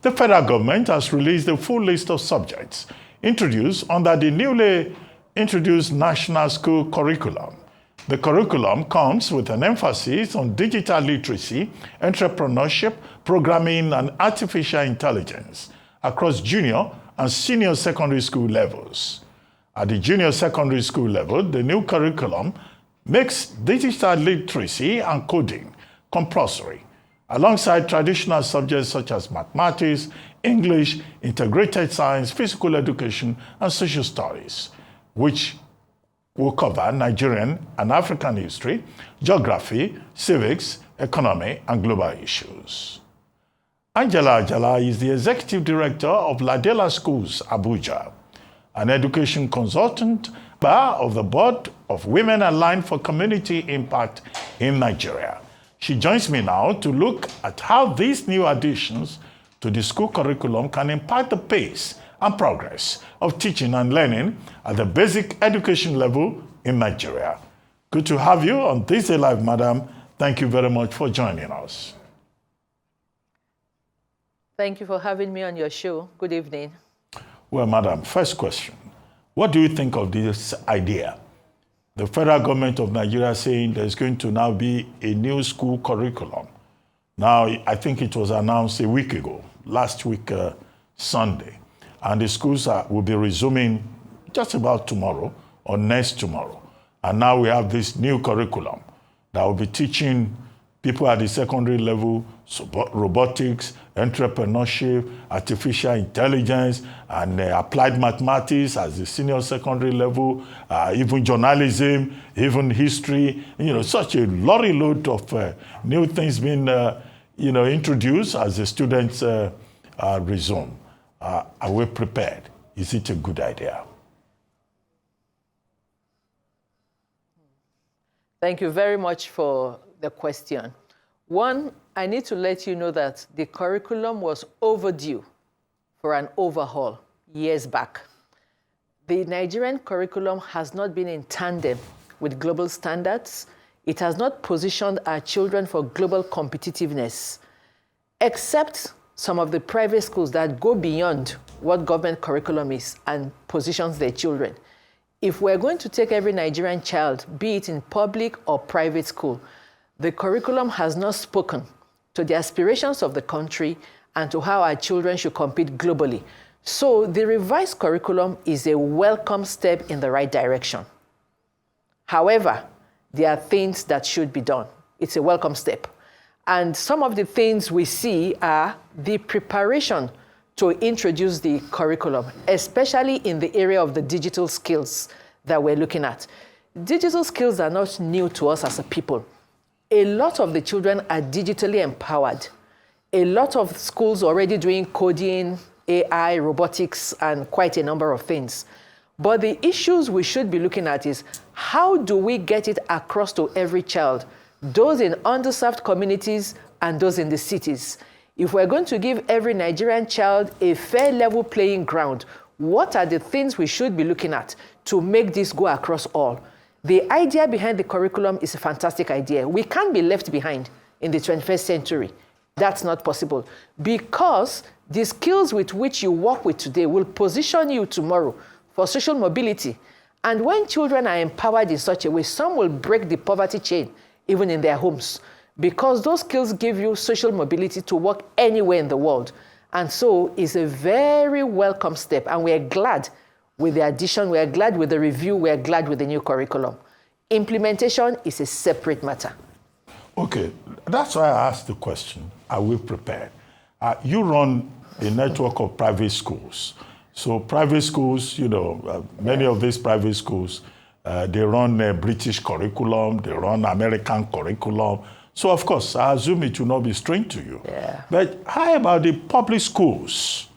The federal government has released a full list of subjects introduced under the newly introduced National School Curriculum. The curriculum comes with an emphasis on digital literacy, entrepreneurship, programming, and artificial intelligence across junior and senior secondary school levels. At the junior secondary school level, the new curriculum makes digital literacy and coding compulsory, alongside traditional subjects such as mathematics, English, integrated science, physical education, and social studies, which will cover Nigerian and African history, geography, civics, economy, and global issues. Ajala is the executive director of Ladela Schools, Abuja, an education consultant of the Board of Women Aligned for Community Impact in Nigeria. She joins me now to look at how these new additions to the school curriculum can impact the pace and progress of teaching and learning at the basic education level in Nigeria. Good to have you on This Day Live, madam. Thank you very much for joining us. Thank you for having me on your show. Good evening. Well, madam, first question. What do you think of this idea? The federal government of Nigeria saying there's going to now be a new school curriculum. Now, I think it was announced a week ago, last week, Sunday. And the schools will be resuming just about tomorrow or next tomorrow. And now we have this new curriculum that will be teaching people at the secondary level robotics, entrepreneurship, artificial intelligence, and applied mathematics at the senior secondary level, even journalism, even history. You know, such a lorry load of new things being introduced as the students resume. Are we prepared? Is it a good idea? Thank you very much for the question. One, I need to let you know that the curriculum was overdue for an overhaul years back. The Nigerian curriculum has not been in tandem with global standards. It has not positioned our children for global competitiveness, except some of the private schools that go beyond what government curriculum is and positions their children. If we're going to take every Nigerian child, be it in public or private school, the curriculum has not spoken to the aspirations of the country and to how our children should compete globally. So the revised curriculum is a welcome step in the right direction. However, there are things that should be done. It's a welcome step. And some of the things we see are the preparation to introduce the curriculum, especially in the area of the digital skills that we're looking at. Digital skills are not new to us as a people. A lot of the children are digitally empowered. A lot of schools already doing coding, AI, robotics, and quite a number of things. But the issues we should be looking at is how do we get it across to every child, those in underserved communities and those in the cities? If we're going to give every Nigerian child a fair level playing ground, what are the things we should be looking at to make this go across all? The idea behind the curriculum is a fantastic idea. We can't be left behind in the 21st century. That's not possible because the skills with which you work with today will position you tomorrow for social mobility. And when children are empowered in such a way, some will break the poverty chain even in their homes, because those skills give you social mobility to work anywhere in the world. And so it's a very welcome step. And we're glad with the addition, we're glad with the review, we're glad with the new curriculum. Implementation is a separate matter. Okay, that's why I asked the question, are we prepared? You run a network of private schools. So private schools, many of these private schools, they run a British curriculum, they run American curriculum. So of course, I assume it will not be strange to you. Yeah. But how about the public schools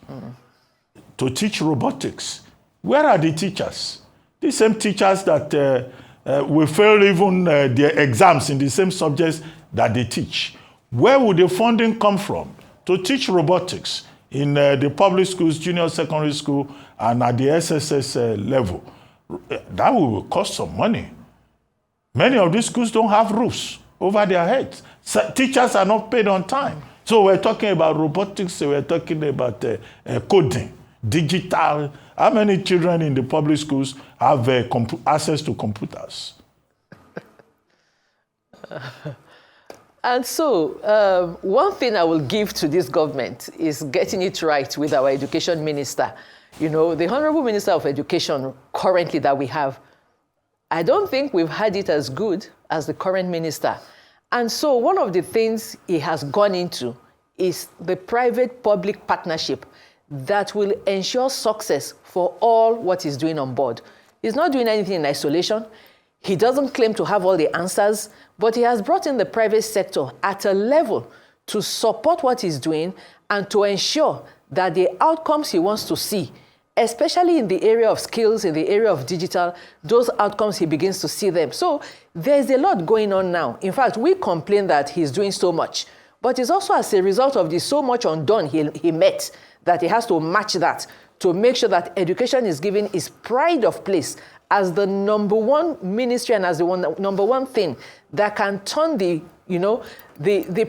to teach robotics? Where are the teachers? The same teachers that will fail even their exams in the same subjects that they teach. Where would the funding come from to teach robotics in the public schools, junior secondary school, and at the SSS level? That will cost some money. Many of these schools don't have roofs over their heads. So teachers are not paid on time. So we're talking about robotics, we're talking about coding, digital. How many children in the public schools have access to computers? And so one thing I will give to this government is getting it right with our education minister. You know, the Honorable Minister of Education currently that we have, I don't think we've had it as good as the current minister. And so one of the things he has gone into is the private-public partnership that will ensure success for all what he's doing on board. He's not doing anything in isolation. He doesn't claim to have all the answers, but he has brought in the private sector at a level to support what he's doing and to ensure that the outcomes he wants to see, especially in the area of skills, in the area of digital, those outcomes he begins to see them. So there's a lot going on now. In fact, we complain that he's doing so much, but it's also as a result of the so much undone he met that he has to match that to make sure that education is given its pride of place as the number one ministry and as the number one thing that can turn the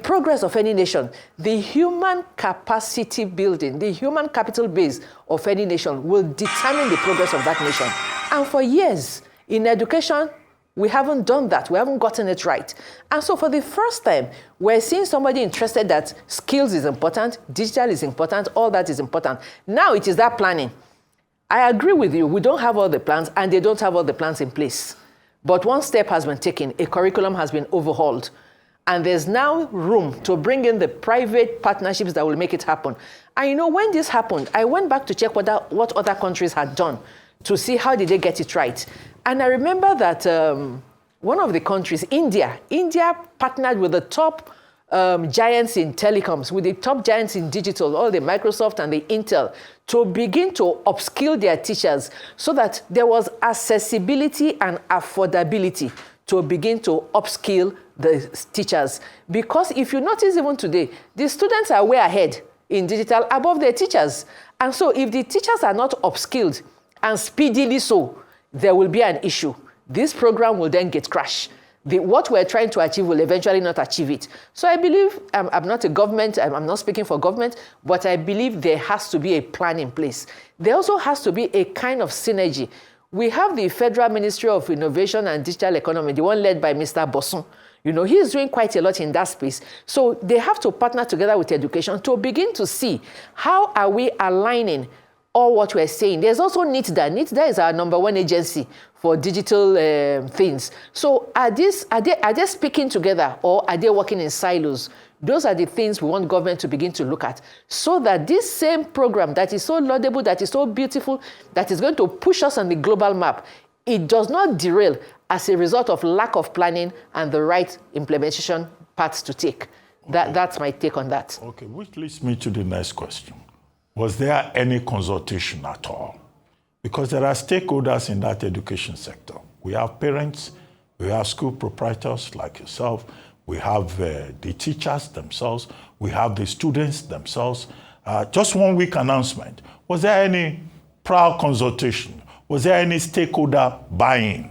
progress of any nation, the human capacity building, the human capital base of any nation will determine the progress of that nation. And for years in education, we haven't done that. We haven't gotten it right. And so for the first time, we're seeing somebody interested that skills is important, digital is important, all that is important. Now it is that planning. I agree with you. We don't have all the plans, and they don't have all the plans in place. But one step has been taken. A curriculum has been overhauled. And there's now room to bring in the private partnerships that will make it happen. And you know, when this happened, I went back to check what other countries had done to see how did they get it right. And I remember that one of the countries, India partnered with the top giants in telecoms, with the top giants in digital, all the Microsoft and the Intel, to begin to upskill their teachers so that there was accessibility and affordability to begin to upskill the teachers. Because if you notice even today, the students are way ahead in digital above their teachers. And so if the teachers are not upskilled and speedily so, there will be an issue. This program will then get crashed. What we're trying to achieve will eventually not achieve it. So I believe, I'm not a government, I'm not speaking for government, but I believe there has to be a plan in place. There also has to be a kind of synergy. We have the Federal Ministry of Innovation and Digital Economy, the one led by Mr. Bosson. You know, he's doing quite a lot in that space. So they have to partner together with education to begin to see how are we aligning all what we're saying. There's also NITDA. NITDA is our number one agency for digital things. So are they speaking together, or are they working in silos? Those are the things we want government to begin to look at, so that this same program that is so laudable, that is so beautiful, that is going to push us on the global map, it does not derail as a result of lack of planning and the right implementation paths to take. Okay. That's my take on that. Okay, which leads me to the next question. Was there any consultation at all? Because there are stakeholders in that education sector. We have parents, we have school proprietors like yourself, we have the teachers themselves, we have the students themselves. Just 1 week announcement. Was there any prior consultation? Was there any stakeholder buy-in?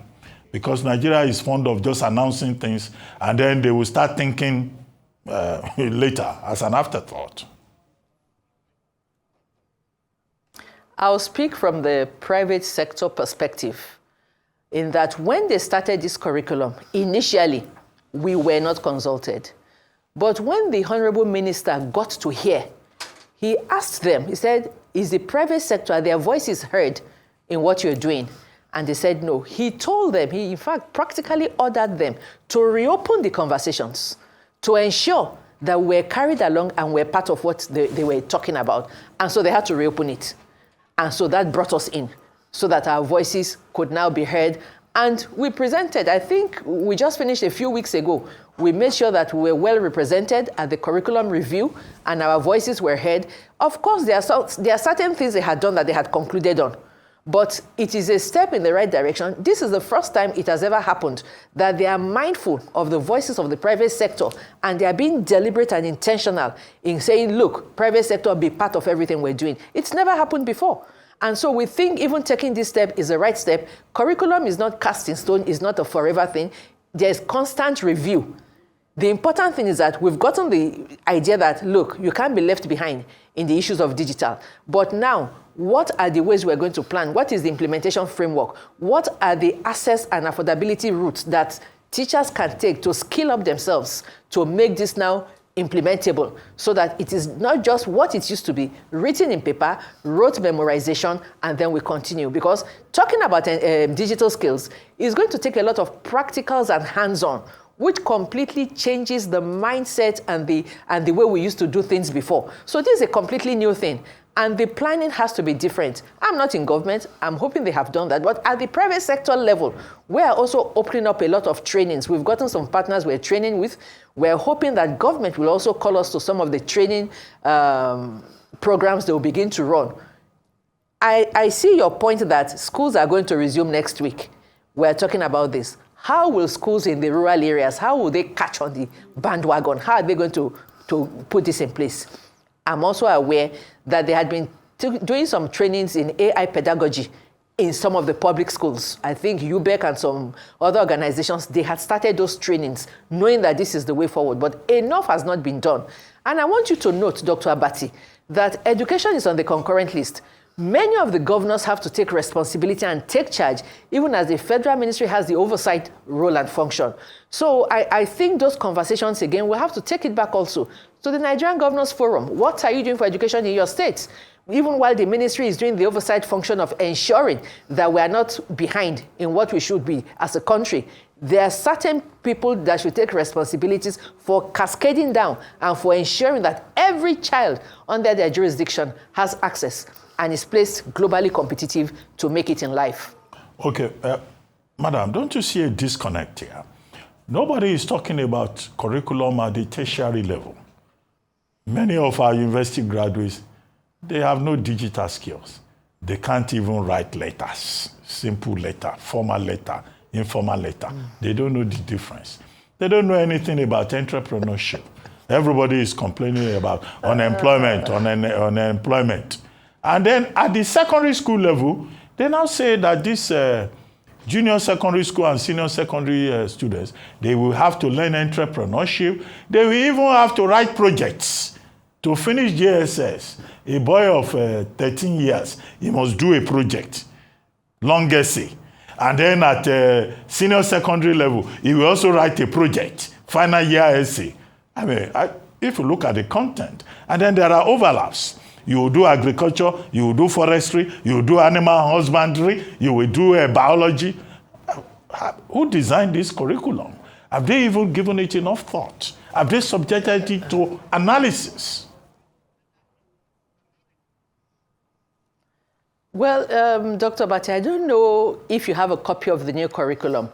Because Nigeria is fond of just announcing things and then they will start thinking later as an afterthought. I'll speak from the private sector perspective in that when they started this curriculum, initially, we were not consulted. But when the Honorable Minister got to hear, he asked them, he said, is the private sector, their voices heard in what you're doing? And they said no. He told them, he in fact practically ordered them to reopen the conversations to ensure that we're carried along and we're part of what they were talking about. And so they had to reopen it. And so that brought us in so that our voices could now be heard. And we presented, I think we just finished a few weeks ago, we made sure that we were well represented at the curriculum review and our voices were heard. Of course, there are certain things they had done that they had concluded on, but it is a step in the right direction. This is the first time it has ever happened that they are mindful of the voices of the private sector and they are being deliberate and intentional in saying, look, private sector, be part of everything we're doing. It's never happened before. And so we think even taking this step is the right step. Curriculum is not cast in stone, is not a forever thing. There's constant review. The important thing is that we've gotten the idea that, look, you can't be left behind in the issues of digital. But now, what are the ways we're going to plan? What is the implementation framework? What are the access and affordability routes that teachers can take to skill up themselves to make this now implementable, so that it is not just what it used to be, written in paper, rote memorization, and then we continue? Because talking about digital skills is going to take a lot of practicals and hands-on, which completely changes the mindset and the way we used to do things before. So this is a completely new thing. And the planning has to be different. I'm not in government. I'm hoping they have done that. But at the private sector level, we are also opening up a lot of trainings. We've gotten some partners we're training with. We're hoping that government will also call us to some of the training programs they will begin to run. I see your point that schools are going to resume next week. We're talking about this. How will schools in the rural areas, how will they catch on the bandwagon? How are they going to put this in place? I'm also aware that they had been doing some trainings in AI pedagogy in some of the public schools. I think UBEC and some other organizations, they had started those trainings knowing that this is the way forward, but enough has not been done. And I want you to note, Dr. Abati, that education is on the concurrent list. Many of the governors have to take responsibility and take charge, even as the federal ministry has the oversight role and function. So I think those conversations, again, we'll have to take it back also to the Nigerian Governors Forum. What are you doing for education in your states? Even while the ministry is doing the oversight function of ensuring that we are not behind in what we should be as a country, there are certain people that should take responsibilities for cascading down and for ensuring that every child under their jurisdiction has access and is placed globally competitive to make it in life. Okay, Madam, don't you see a disconnect here? Nobody is talking about curriculum at the tertiary level. Many of our university graduates, they have no digital skills. They can't even write letters, simple letter, formal letter, informal letter. They don't know the difference. They don't know anything about entrepreneurship. Everybody is complaining about unemployment. And then at the secondary school level, they now say that this junior secondary school and senior secondary students, they will have to learn entrepreneurship. They will even have to write projects. To finish JSS, a boy of 13 years, he must do a project, long essay. And then at senior secondary level, he will also write a project, final year essay. I mean, if you look at the content, and then there are overlaps. You will do agriculture, you will do forestry, you will do animal husbandry, you will do biology. Who designed this curriculum? Have they even given it enough thought? Have they subjected it to analysis? Well, Dr. Bati, I don't know if you have a copy of the new curriculum,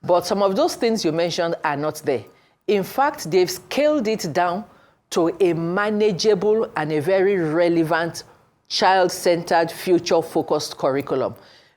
but some of those things you mentioned are not there. In fact, they've scaled it down to a manageable and a very relevant, child-centered, future-focused curriculum.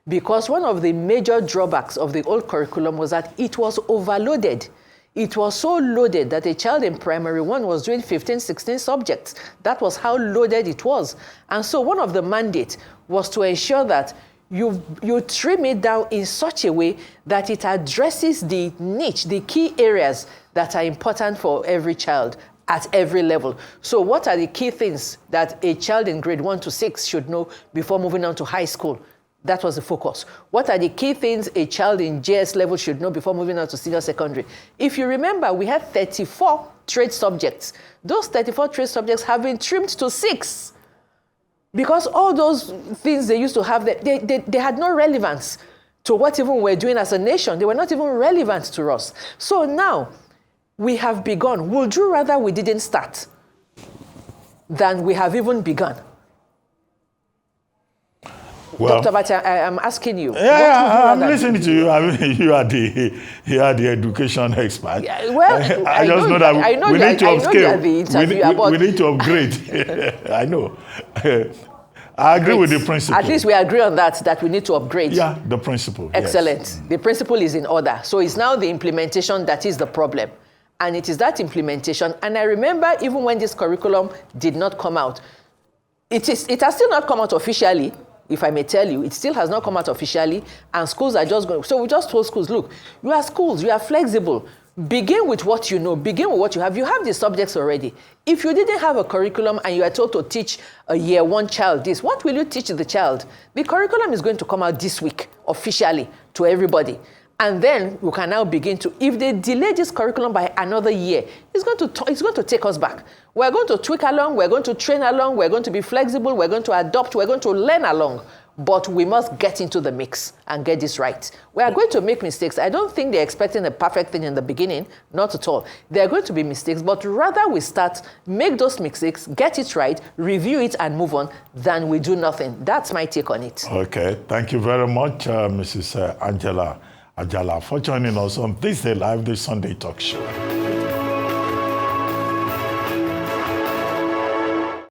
Because one of the major drawbacks of the old curriculum was that it was overloaded. It was so loaded that a child in primary one was doing 15, 16 subjects. That was how loaded it was. And so one of the mandates was to ensure that you trim it down in such a way that it addresses the niche, the key areas that are important for every child at every level. So what are the key things that a child in grade 1 to 6 should know before moving on to high school? That was the focus. What are the key things a child in JS level should know before moving on to senior secondary? If you remember, we had 34 trade subjects. Those 34 trade subjects have been trimmed to 6 because all those things they used to have, they had no relevance to what even we're doing as a nation. They were not even relevant to us. So now we have begun. Would you rather we didn't start than we have even begun? Well, Dr. Bati, I'm asking you. Yeah, I'm listening to you. I mean, you are the education expert. Yeah, well, I just know that we need to upscale. We need to upgrade. I know. I agree with the principle. At least we agree on that we need to upgrade. Yeah, the principle. Excellent. Yes. The principle is in order. So it's now the implementation that is the problem. And it is that implementation. And I remember even when this curriculum did not come out, it has still not come out officially. If I may tell you, it still has not come out officially, and schools are just going. So we just told schools, look, you are schools, you are flexible. begin with what you know. Begin with what you have. You have the subjects already. If you didn't have a curriculum and you are told to teach a year one child this, what will you teach the child? The curriculum is going to come out this week officially to everybody. And then we can now begin to, if they delay this curriculum by another year, it's going to take us back. We're going to tweak along, we're going to train along, we're going to be flexible, we're going to adopt, we're going to learn along. But we must get into the mix and get this right. We are going to make mistakes. I don't think they're expecting a perfect thing in the beginning, not at all. There are going to be mistakes, but rather we start, make those mistakes, get it right, review it and move on, than we do nothing. That's my take on it. Okay, thank you very much, Mrs. Ajala, for joining us on This Day Live, the Sunday Talk Show.